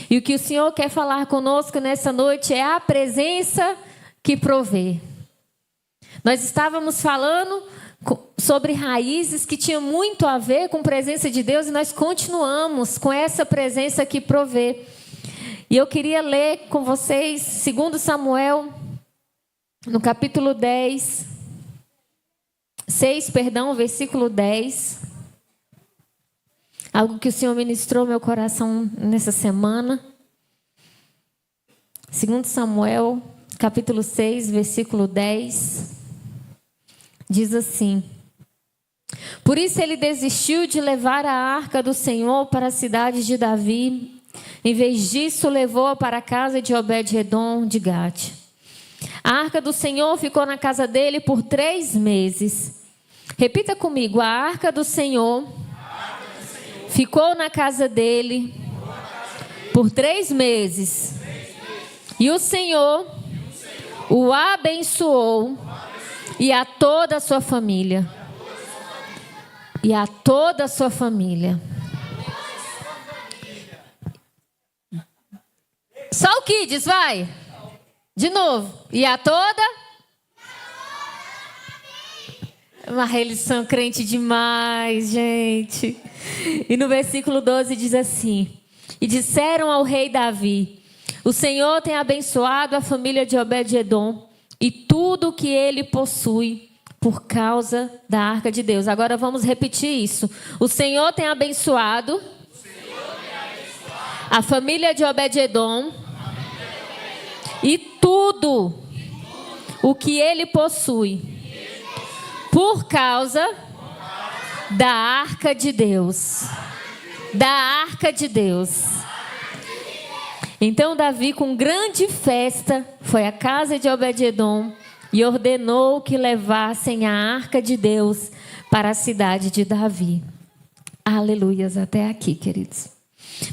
E o que o Senhor quer falar conosco nessa noite é a presença que provê. Nós estávamos falando sobre raízes que tinham muito a ver com a presença de Deus e nós continuamos com essa presença que provê. E eu queria ler com vocês 2 Samuel, no capítulo 6, versículo 10. Algo que o Senhor ministrou ao meu coração nessa semana. 2 Samuel, capítulo 6, versículo 10. Diz assim: Por isso ele desistiu de levar a arca do Senhor para a cidade de Davi. Em vez disso, levou-a para a casa de Obed-edom de Gate. A arca do Senhor ficou na casa dele por 3 meses. Repita comigo: a arca do Senhor ficou na casa dele por 3 meses. E o Senhor o abençoou e a toda a sua família. E a toda a sua família. Só o Kids, vai. De novo. E a toda? Mas eles são crente demais, gente. E no versículo 12 diz assim: E disseram ao rei Davi: O Senhor tem abençoado a família de Obed-edom e tudo o que ele possui por causa da arca de Deus. Agora vamos repetir isso. O Senhor tem abençoado a família de Obed-edom e tudo o que ele possui por causa da arca de Deus. Da arca de Deus. Então Davi, com grande festa, foi à casa de Obed-edom e ordenou que levassem a arca de Deus para a cidade de Davi. Aleluias, até aqui, queridos.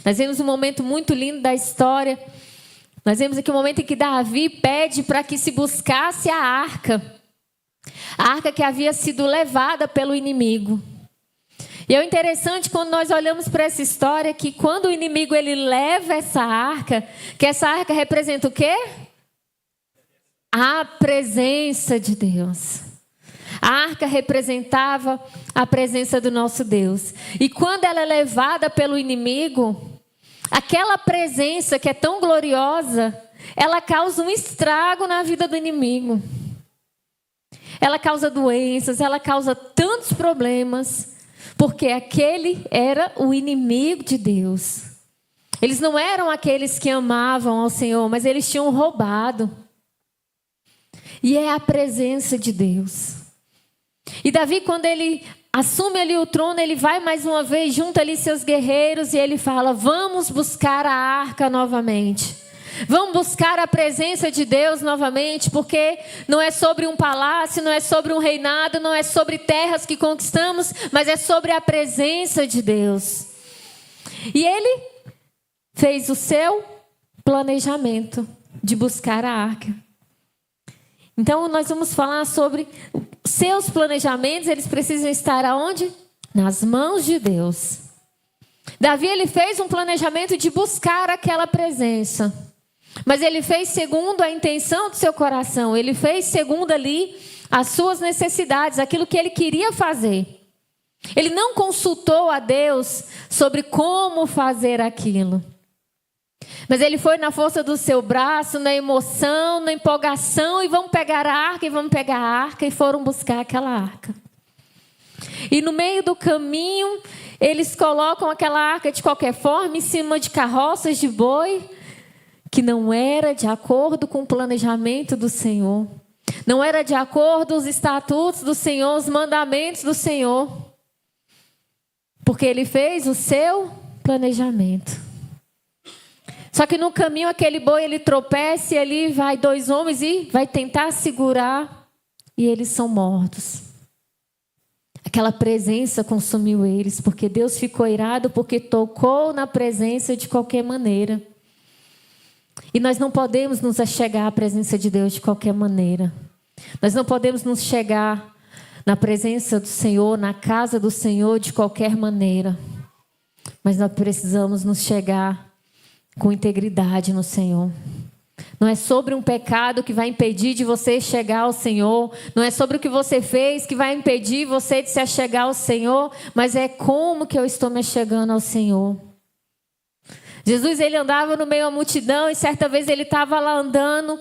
Nós vemos um momento muito lindo da história. Nós vemos aqui um momento em que Davi pede para que se buscasse a arca. A arca que havia sido levada pelo inimigo. E é interessante quando nós olhamos para essa história que quando o inimigo ele leva essa arca, que essa arca representa o quê? A presença de Deus. A arca representava a presença do nosso Deus. E quando ela é levada pelo inimigo, aquela presença que é tão gloriosa, ela causa um estrago na vida do inimigo. Ela causa doenças, ela causa tantos problemas. Porque aquele era o inimigo de Deus. Eles não eram aqueles que amavam ao Senhor, mas eles tinham roubado. E é a presença de Deus. E Davi, quando ele assume ali o trono, ele vai mais uma vez, junta ali seus guerreiros e ele fala: vamos buscar a arca novamente. Vamos buscar a presença de Deus novamente, porque não é sobre um palácio, não é sobre um reinado, não é sobre terras que conquistamos, mas é sobre a presença de Deus. E ele fez o seu planejamento de buscar a arca. Então nós vamos falar sobre seus planejamentos, eles precisam estar aonde? Nas mãos de Deus. Davi, ele fez um planejamento de buscar aquela presença. Mas ele fez segundo a intenção do seu coração. Ele fez segundo ali as suas necessidades, aquilo que ele queria fazer. Ele não consultou a Deus sobre como fazer aquilo. Mas ele foi na força do seu braço, na emoção, na empolgação, e vamos pegar a arca, e foram buscar aquela arca. E no meio do caminho, eles colocam aquela arca de qualquer forma, em cima de carroças de boi, que não era de acordo com o planejamento do Senhor. Não era de acordo com os estatutos do Senhor, os mandamentos do Senhor. Porque ele fez o seu planejamento. Só que no caminho aquele boi ele tropeça e ali vai 2 homens e vai tentar segurar e eles são mortos. Aquela presença consumiu eles, porque Deus ficou irado porque tocou na presença de qualquer maneira. E nós não podemos nos achegar à presença de Deus de qualquer maneira. Nós não podemos nos chegar na presença do Senhor, na casa do Senhor de qualquer maneira. Mas nós precisamos nos chegar com integridade no Senhor. Não é sobre um pecado que vai impedir de você chegar ao Senhor. Não é sobre o que você fez que vai impedir você de se achegar ao Senhor. Mas é como que eu estou me achegando ao Senhor. Jesus, ele andava no meio da multidão e certa vez ele estava lá andando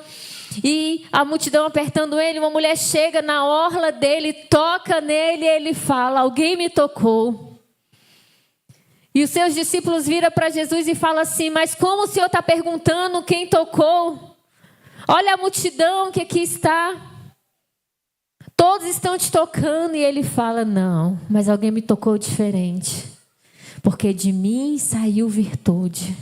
e a multidão apertando ele. Uma mulher chega na orla dele, toca nele e ele fala: alguém me tocou. E os seus discípulos viram para Jesus e falam assim: mas como o Senhor está perguntando quem tocou? Olha a multidão que aqui está. Todos estão te tocando. E ele fala: não, mas alguém me tocou diferente. Porque de mim saiu virtude.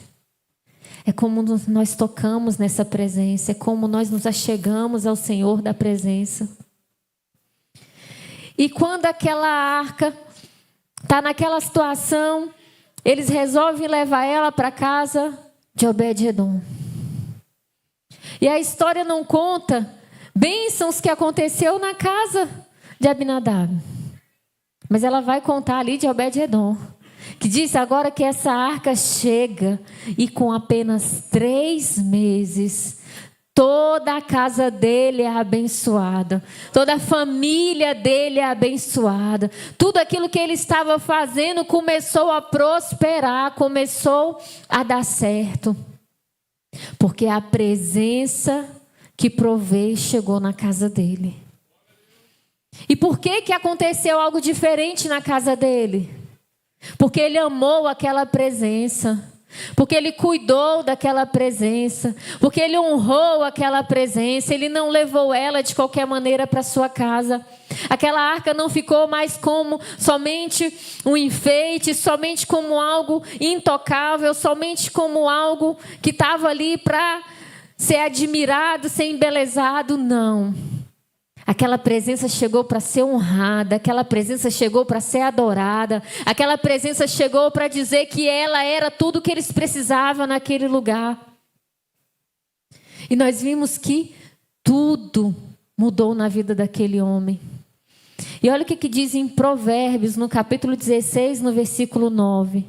É como nós tocamos nessa presença. É como nós nos achegamos ao Senhor da presença. E quando aquela arca está naquela situação, eles resolvem levar ela para a casa de Obed-edom. E a história não conta bênçãos que aconteceu na casa de Abinadab. Mas ela vai contar ali de Obed-edom. Que diz agora que essa arca chega e com apenas 3 meses, toda a casa dele é abençoada. Toda a família dele é abençoada. Tudo aquilo que ele estava fazendo começou a prosperar, começou a dar certo. Porque a presença que provê chegou na casa dele. E por que aconteceu algo diferente na casa dele? Porque ele amou aquela presença. Porque ele cuidou daquela presença. Porque ele honrou aquela presença. Ele não levou ela de qualquer maneira para sua casa. Aquela arca não ficou mais como somente um enfeite, somente como algo intocável, somente como algo que estava ali para ser admirado, ser embelezado. Não. Aquela presença chegou para ser honrada, aquela presença chegou para ser adorada, aquela presença chegou para dizer que ela era tudo que eles precisavam naquele lugar. E nós vimos que tudo mudou na vida daquele homem. E olha o que diz em Provérbios, no capítulo 16, no versículo 9.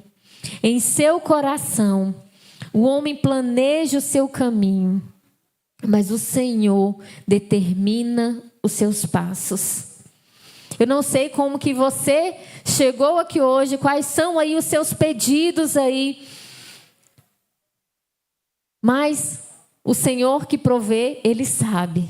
Em seu coração, o homem planeja o seu caminho, mas o Senhor determina os seus passos. Eu não sei como que você chegou aqui hoje, quais são aí os seus pedidos aí, mas o Senhor que provê, Ele sabe.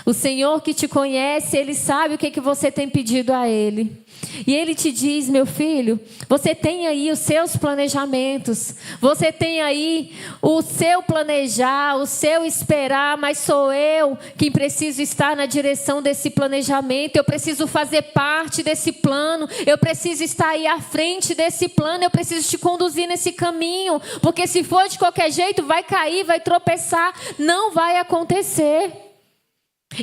O Senhor que te conhece, Ele sabe o que você tem pedido a Ele. E Ele te diz: meu filho, você tem aí os seus planejamentos, você tem aí o seu planejar, o seu esperar, mas sou eu quem preciso estar na direção desse planejamento. Eu preciso fazer parte desse plano, eu preciso estar aí à frente desse plano, eu preciso te conduzir nesse caminho, porque se for de qualquer jeito, vai cair, vai tropeçar, não vai acontecer.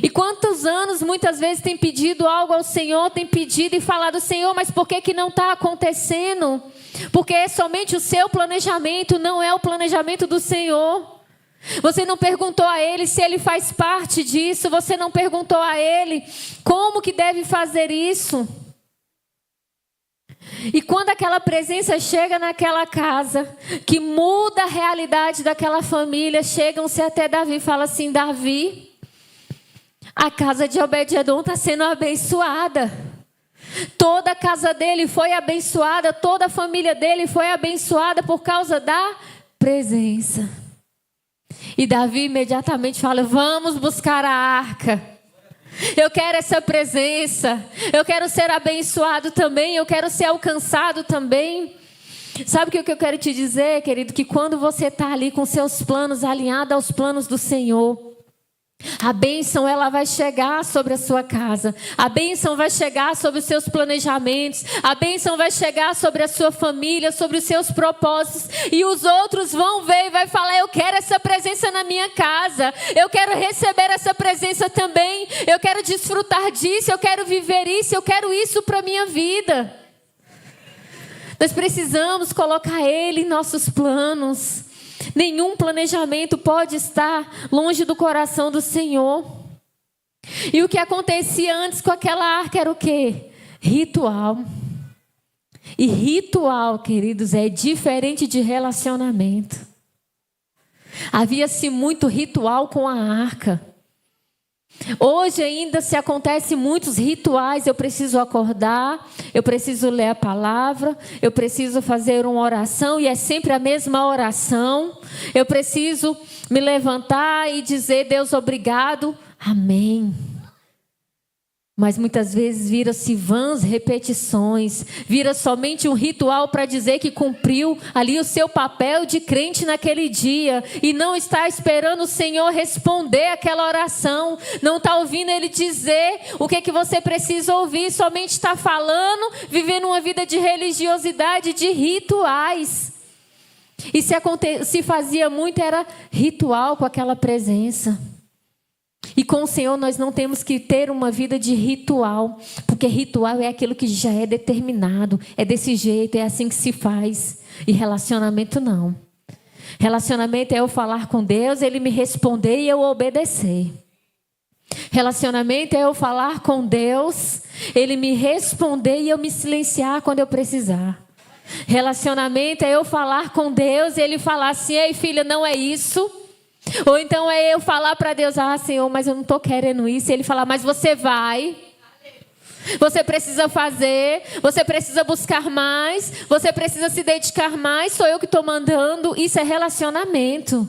E quantos anos muitas vezes tem pedido algo ao Senhor, tem pedido e falado: Senhor, mas por que não está acontecendo? Porque é somente o seu planejamento, não é o planejamento do Senhor. Você não perguntou a Ele se Ele faz parte disso, você não perguntou a Ele como que deve fazer isso. E quando aquela presença chega naquela casa, que muda a realidade daquela família, chegam-se até Davi e falam assim: Davi, a casa de Obed-edom está sendo abençoada. Toda a casa dele foi abençoada, toda a família dele foi abençoada por causa da presença. E Davi imediatamente fala: vamos buscar a arca. Eu quero essa presença. Eu quero ser abençoado também. Eu quero ser alcançado também. Sabe o que eu quero te dizer, querido? Que quando você está ali com seus planos alinhados aos planos do Senhor, a bênção, ela vai chegar sobre a sua casa. A bênção vai chegar sobre os seus planejamentos. A bênção vai chegar sobre a sua família, sobre os seus propósitos. E os outros vão ver e vai falar: eu quero essa presença na minha casa. Eu quero receber essa presença também. Eu quero desfrutar disso. Eu quero viver isso. Eu quero isso para a minha vida. Nós precisamos colocar Ele em nossos planos. Nenhum planejamento pode estar longe do coração do Senhor. E o que acontecia antes com aquela arca era o quê? Ritual. E ritual, queridos, é diferente de relacionamento. Havia-se muito ritual com a arca. Hoje ainda se acontecem muitos rituais. Eu preciso acordar, eu preciso ler a palavra, eu preciso fazer uma oração e é sempre a mesma oração. Eu preciso me levantar e dizer: Deus, obrigado, amém. Mas muitas vezes vira-se vãs repetições, vira somente um ritual para dizer que cumpriu ali o seu papel de crente naquele dia e não está esperando o Senhor responder aquela oração, não está ouvindo Ele dizer o que você precisa ouvir, somente está falando, vivendo uma vida de religiosidade, de rituais. E se fazia muito era ritual com aquela presença. E com o Senhor nós não temos que ter uma vida de ritual, porque ritual é aquilo que já é determinado, é desse jeito, é assim que se faz. E relacionamento não. Relacionamento é eu falar com Deus, Ele me responder e eu obedecer. Relacionamento é eu falar com Deus, Ele me responder e eu me silenciar quando eu precisar. Relacionamento é eu falar com Deus e Ele falar assim: ei filha, não é isso. Ou então é eu falar para Deus: ah, Senhor, mas eu não estou querendo isso. E Ele falar: mas você vai. Você precisa fazer. Você precisa buscar mais. Você precisa se dedicar mais. Sou eu que estou mandando. Isso é relacionamento.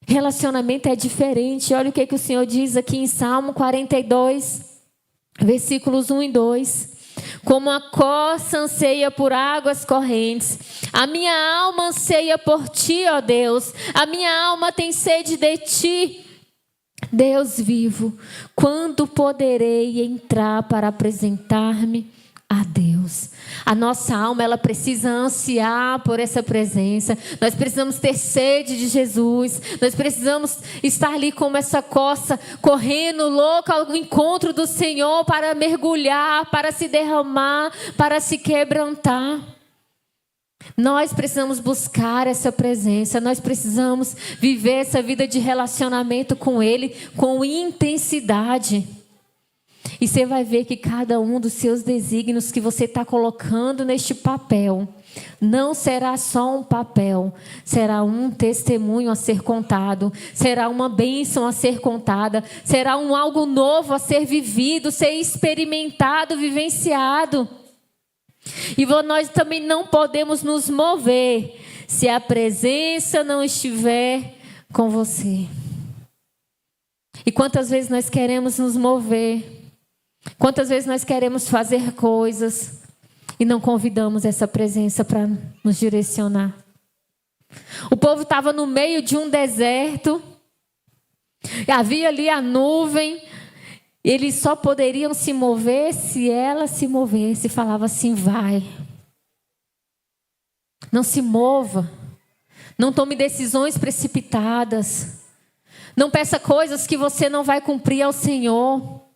Relacionamento é diferente. Olha o que o Senhor diz aqui em Salmo 42, versículos 1 e 2. Como a costa anseia por águas correntes, a minha alma anseia por ti, ó Deus. A minha alma tem sede de ti, Deus vivo. Quando poderei entrar para apresentar-me a Deus? A nossa alma, ela precisa ansiar por essa presença. Nós precisamos ter sede de Jesus. Nós precisamos estar ali como essa costa, correndo louca ao encontro do Senhor, para mergulhar, para se derramar, para se quebrantar. Nós precisamos buscar essa presença. Nós precisamos viver essa vida de relacionamento com Ele com intensidade. E você vai ver que cada um dos seus desígnios que você está colocando neste papel não será só um papel, será um testemunho a ser contado, será uma bênção a ser contada, será algo novo a ser vivido, ser experimentado, vivenciado. E nós também não podemos nos mover se a presença não estiver com você. E quantas vezes nós queremos nos mover? Quantas vezes nós queremos fazer coisas e não convidamos essa presença para nos direcionar? O povo estava no meio de um deserto, havia ali a nuvem, eles só poderiam se mover se ela se movesse. Falava assim: vai, não se mova, não tome decisões precipitadas, não peça coisas que você não vai cumprir ao Senhor.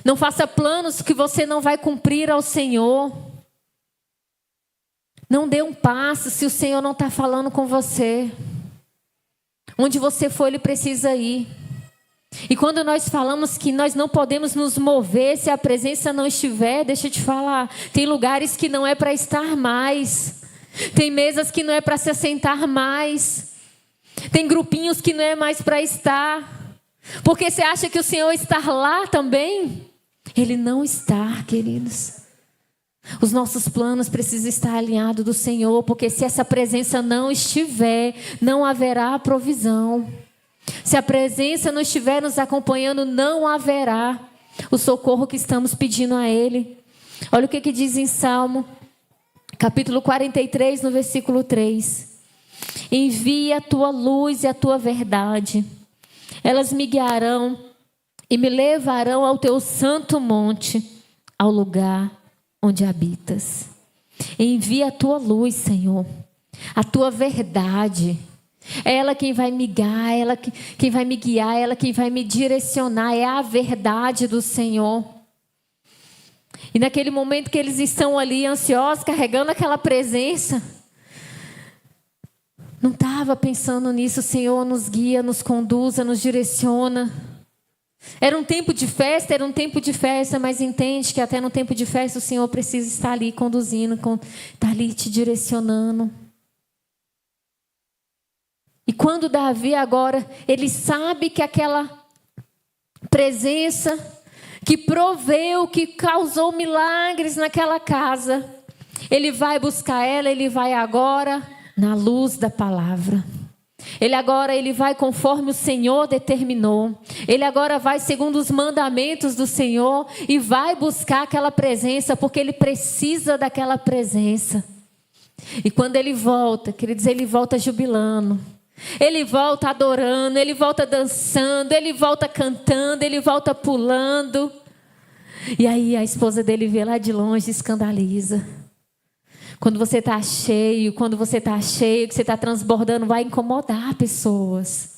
Não faça planos que você não vai cumprir ao Senhor. Não dê um passo se o Senhor não está falando com você. Onde você for, Ele precisa ir. E quando nós falamos que nós não podemos nos mover se a presença não estiver, deixa eu te falar, tem lugares que não é para estar mais. Tem mesas que não é para se assentar mais. Tem grupinhos que não é mais para estar. Porque você acha que o Senhor está lá também? Ele não está, queridos. Os nossos planos precisam estar alinhados do Senhor, porque se essa presença não estiver, não haverá provisão. Se a presença não estiver nos acompanhando, não haverá o socorro que estamos pedindo a Ele. Olha o que diz em Salmo, capítulo 43, no versículo 3. Envia a tua luz e a tua verdade. Elas me guiarão e me levarão ao teu santo monte, ao lugar onde habitas. Envia a tua luz, Senhor, a tua verdade. É ela quem vai me guiar, é ela quem vai me guiar, é ela quem vai me direcionar. É a verdade do Senhor. E naquele momento que eles estão ali ansiosos, carregando aquela presença, não estava pensando nisso. O Senhor nos guia, nos conduza, nos direciona. Era um tempo de festa, mas entende que até no tempo de festa o Senhor precisa estar ali conduzindo, estar ali te direcionando. E quando Davi agora, ele sabe que aquela presença que proveu, que causou milagres naquela casa, ele vai buscar ela, ele vai agora na luz da palavra. Ele vai conforme o Senhor determinou. Ele agora vai segundo os mandamentos do Senhor e vai buscar aquela presença, porque ele precisa daquela presença. E quando ele volta, queridos, ele volta jubilando. Ele volta adorando, ele volta dançando, ele volta cantando, ele volta pulando. E aí a esposa dele vê lá de longe e escandaliza. Quando você está cheio, que você está transbordando, vai incomodar pessoas.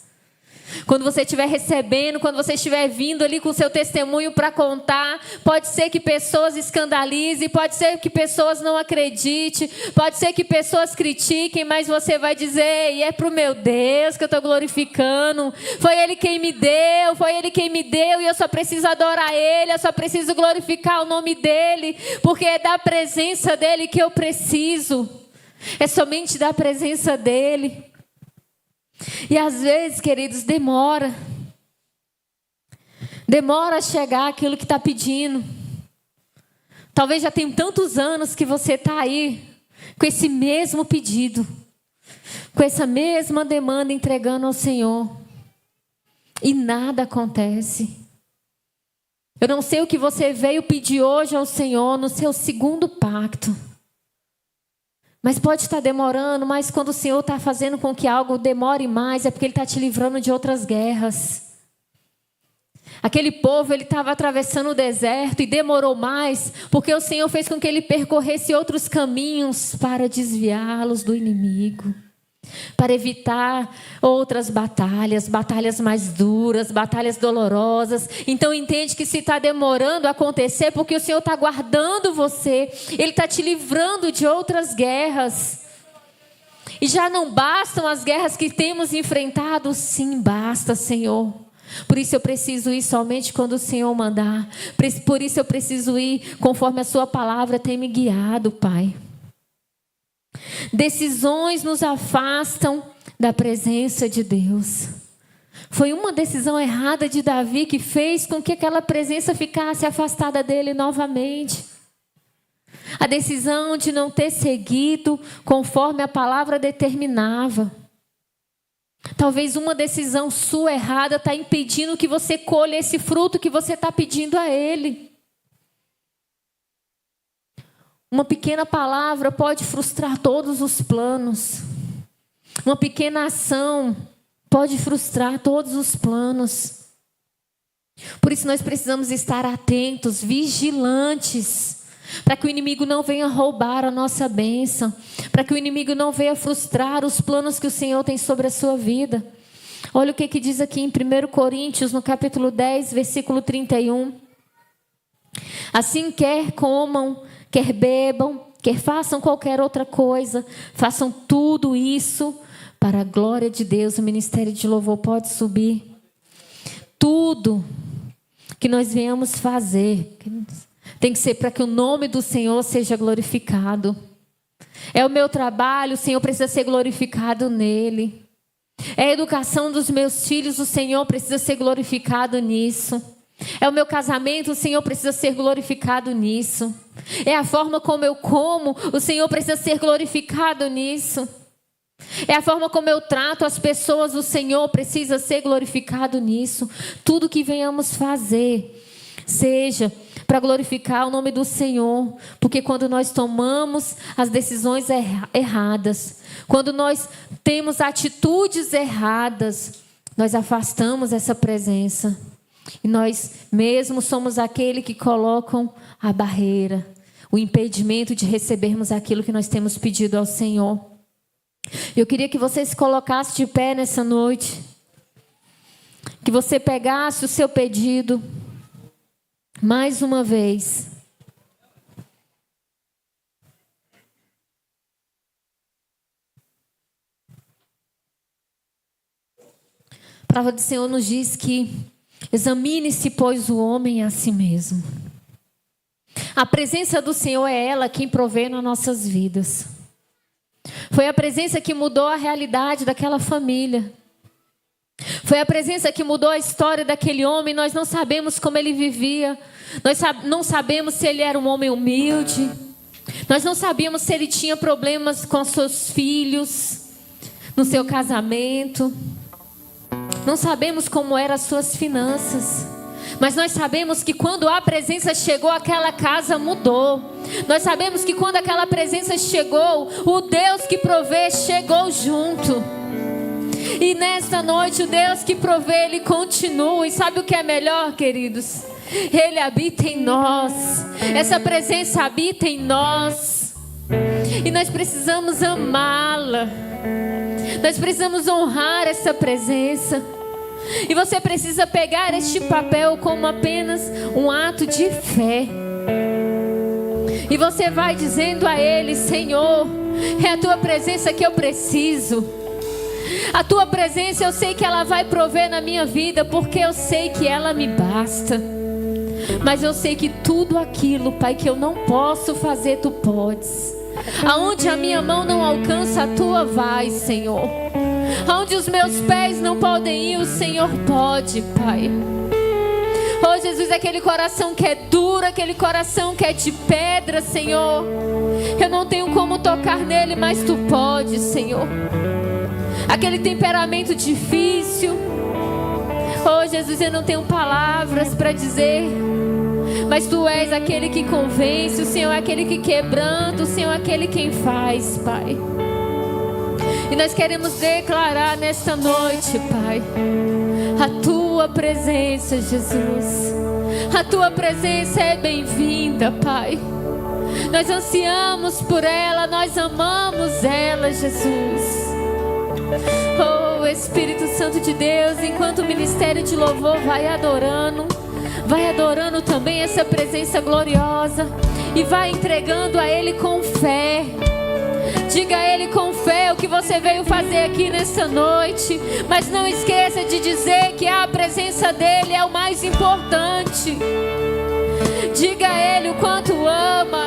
Quando você estiver recebendo, quando você estiver vindo ali com o seu testemunho para contar, pode ser que pessoas escandalizem, pode ser que pessoas não acreditem, pode ser que pessoas critiquem, mas você vai dizer, e é para o meu Deus que eu estou glorificando, foi Ele quem me deu, e eu só preciso adorar Ele, eu só preciso glorificar o nome dEle, porque é da presença dEle que eu preciso, é somente da presença dEle. E às vezes, queridos, demora a chegar aquilo que está pedindo. Talvez já tenha tantos anos que você está aí com esse mesmo pedido, com essa mesma demanda entregando ao Senhor, e nada acontece. Eu não sei o que você veio pedir hoje ao Senhor no seu segundo pacto, mas pode estar demorando, mas quando o Senhor está fazendo com que algo demore mais, é porque Ele está te livrando de outras guerras. Aquele povo, ele estava atravessando o deserto e demorou mais, porque o Senhor fez com que ele percorresse outros caminhos para desviá-los do inimigo, para evitar outras batalhas mais duras, batalhas dolorosas. Então entende que se está demorando a acontecer, porque o Senhor está guardando você, Ele está te livrando de outras guerras. E já não bastam as guerras que temos enfrentado? Sim, basta, Senhor. Por isso eu preciso ir somente quando o Senhor mandar. Por isso eu preciso ir conforme a sua palavra tem me guiado, Pai. Decisões nos afastam da presença de Deus. Foi uma decisão errada de Davi que fez com que aquela presença ficasse afastada dele novamente. A decisão de não ter seguido conforme a palavra determinava. Talvez uma decisão sua errada está impedindo que você colha esse fruto que você está pedindo a Ele. Uma pequena palavra pode frustrar todos os planos. Uma pequena ação pode frustrar todos os planos. Por isso nós precisamos estar atentos, vigilantes, para que o inimigo não venha roubar a nossa bênção, para que o inimigo não venha frustrar os planos que o Senhor tem sobre a sua vida. Olha o que diz aqui em 1 Coríntios, no capítulo 10, versículo 31. Assim quer comam, quer bebam, quer façam qualquer outra coisa, façam tudo isso para a glória de Deus. O ministério de louvor pode subir. Tudo que nós venhamos fazer tem que ser para que o nome do Senhor seja glorificado. É o meu trabalho, o Senhor precisa ser glorificado nele. É a educação dos meus filhos, o Senhor precisa ser glorificado nisso. É o meu casamento, o Senhor precisa ser glorificado nisso. É a forma como eu como, o Senhor precisa ser glorificado nisso. É a forma como eu trato as pessoas, o Senhor precisa ser glorificado nisso. Tudo que venhamos fazer, seja para glorificar o nome do Senhor, porque quando nós tomamos as decisões erradas, quando nós temos atitudes erradas, nós afastamos essa presença. E nós mesmos somos aquele que colocam a barreira, o impedimento de recebermos aquilo que nós temos pedido ao Senhor. Eu queria que você se colocasse de pé nessa noite, que você pegasse o seu pedido, mais uma vez. A palavra do Senhor nos diz que examine-se, pois, o homem a si mesmo. A presença do Senhor é ela quem provê nas nossas vidas. Foi a presença que mudou a realidade daquela família. Foi a presença que mudou a história daquele homem. Nós não sabemos como ele vivia. Nós não sabemos se ele era um homem humilde. Nós não sabíamos se ele tinha problemas com seus filhos, no seu casamento. Não sabemos como eram as suas finanças. Mas nós sabemos que quando a presença chegou, aquela casa mudou. Nós sabemos que quando aquela presença chegou, o Deus que provê chegou junto. E nesta noite o Deus que provê, Ele continua. E sabe o que é melhor, queridos? Ele habita em nós. Essa presença habita em nós. E nós precisamos amá-la. Nós precisamos honrar essa presença. E você precisa pegar este papel como apenas um ato de fé. E você vai dizendo a Ele: Senhor, é a Tua presença que eu preciso. A Tua presença eu sei que ela vai prover na minha vida, porque eu sei que ela me basta. Mas eu sei que tudo aquilo, Pai, que eu não posso fazer, Tu podes. Aonde a minha mão não alcança, a Tua vai, Senhor. Aonde os meus pés não podem ir, o Senhor pode, Pai. Oh, Jesus, aquele coração que é duro, aquele coração que é de pedra, Senhor. Eu não tenho como tocar nele, mas Tu podes, Senhor. Aquele temperamento difícil. Oh, Jesus, eu não tenho palavras para dizer, mas Tu és aquele que convence, o Senhor é aquele que quebranta, o Senhor é aquele quem faz, Pai. E nós queremos declarar nesta noite, Pai, a Tua presença, Jesus. A Tua presença é bem-vinda, Pai. Nós ansiamos por ela, nós amamos ela, Jesus. Oh, Espírito Santo de Deus, enquanto o ministério de louvor vai adorando também essa presença gloriosa, e vai entregando a Ele com fé. Diga a Ele com fé o que você veio fazer aqui nessa noite, mas não esqueça de dizer que a presença dEle é o mais importante. Diga a Ele o quanto ama.